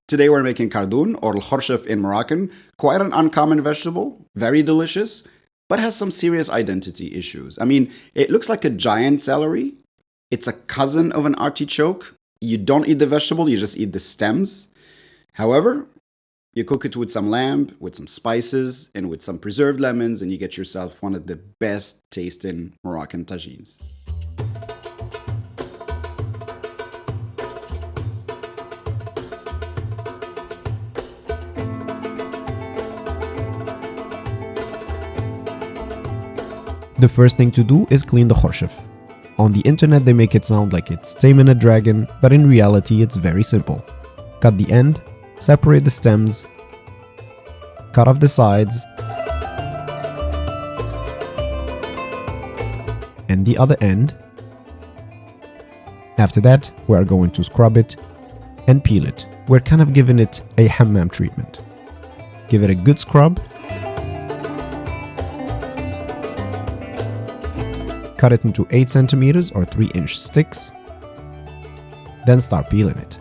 Today we're making Cardoon, or Khorchof in Moroccan, quite an uncommon vegetable, very delicious, but has some serious identity issues. I mean, it looks like a giant celery. It's a cousin of an artichoke. You don't eat the vegetable, you just eat the stems. However, you cook it with some lamb, with some spices, and with some preserved lemons, and you get yourself one of the best tasting Moroccan tagines. The first thing to do is clean the khorchof. On the internet they make it sound like it's taming a dragon, but in reality it's very simple. Cut the end, separate the stems, cut off the sides, and the other end. After that, we are going to scrub it and peel it. We're kind of giving it a hammam treatment. Give it a good scrub. Cut it into 8 centimeters or 3-inch sticks. Then start peeling it.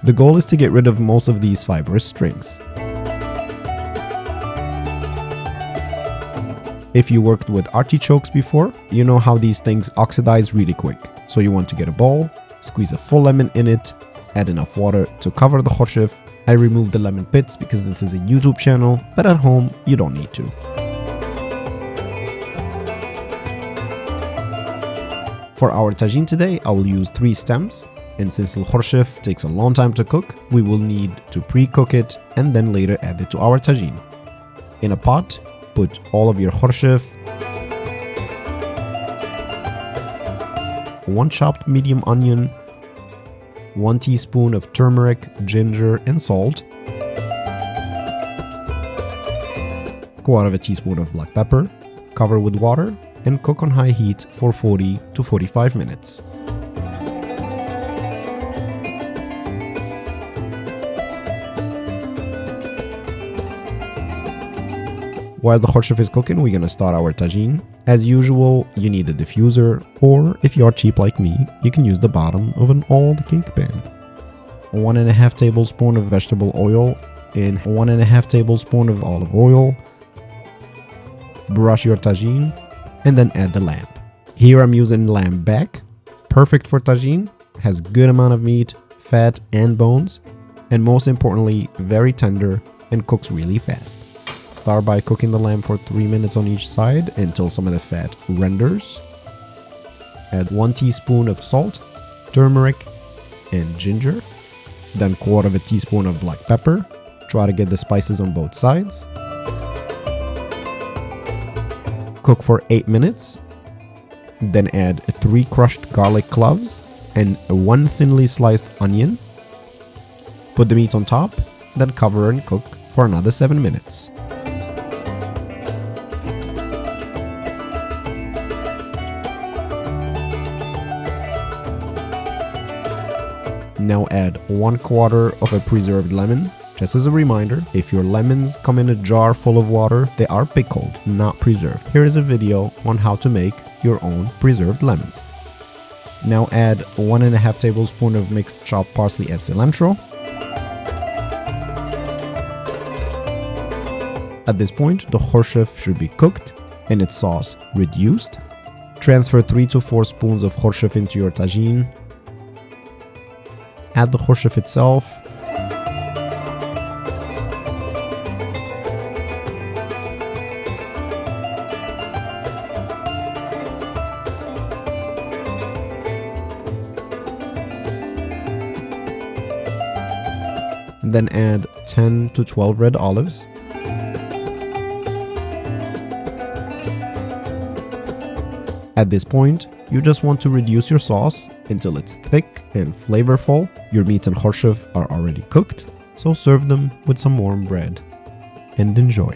The goal is to get rid of most of these fibrous strings. If you worked with artichokes before, you know how these things oxidize really quick. So you want to get a bowl, squeeze a full lemon in it, add enough water to cover the khorchof. I removed the lemon pits because this is a YouTube channel, but at home you don't need to. For our tagine today, I will use 3 stems, and since the khorchof takes a long time to cook, we will need to pre-cook it and then later add it to our tagine. In a pot, put all of your khorchof, 1 chopped medium onion, 1 teaspoon of turmeric, ginger, and salt, 1/4 teaspoon of black pepper, cover with water, and cook on high heat for 40 to 45 minutes. While the khorchof is cooking, we're gonna start our tagine. As usual, you need a diffuser, or if you are cheap like me, you can use the bottom of an old cake pan. 1.5 tablespoons of vegetable oil and 1.5 tablespoons of olive oil. Brush your tagine and then add the lamb. Here I'm using lamb back, perfect for tagine, has good amount of meat, fat and bones, and most importantly, very tender and cooks really fast. Start by cooking the lamb for 3 minutes on each side until some of the fat renders. Add 1 teaspoon of salt, turmeric, and ginger, then 1/4 teaspoon of black pepper. Try to get the spices on both sides. Cook for 8 minutes, then add 3 crushed garlic cloves and 1 thinly sliced onion. Put the meat on top, then cover and cook for another 7 minutes. Now add 1/4 of a preserved lemon. Just as a reminder, if your lemons come in a jar full of water, they are pickled, not preserved. Here is a video on how to make your own preserved lemons. Now add 1.5 tablespoons of mixed chopped parsley and cilantro. At this point, the khorchof should be cooked and its sauce reduced. Transfer 3 to 4 spoons of khorchof into your tagine. Add the khorchof itself. Then add 10 to 12 red olives. At this point, you just want to reduce your sauce until it's thick and flavorful. Your meat and khorchof are already cooked, so serve them with some warm bread and enjoy.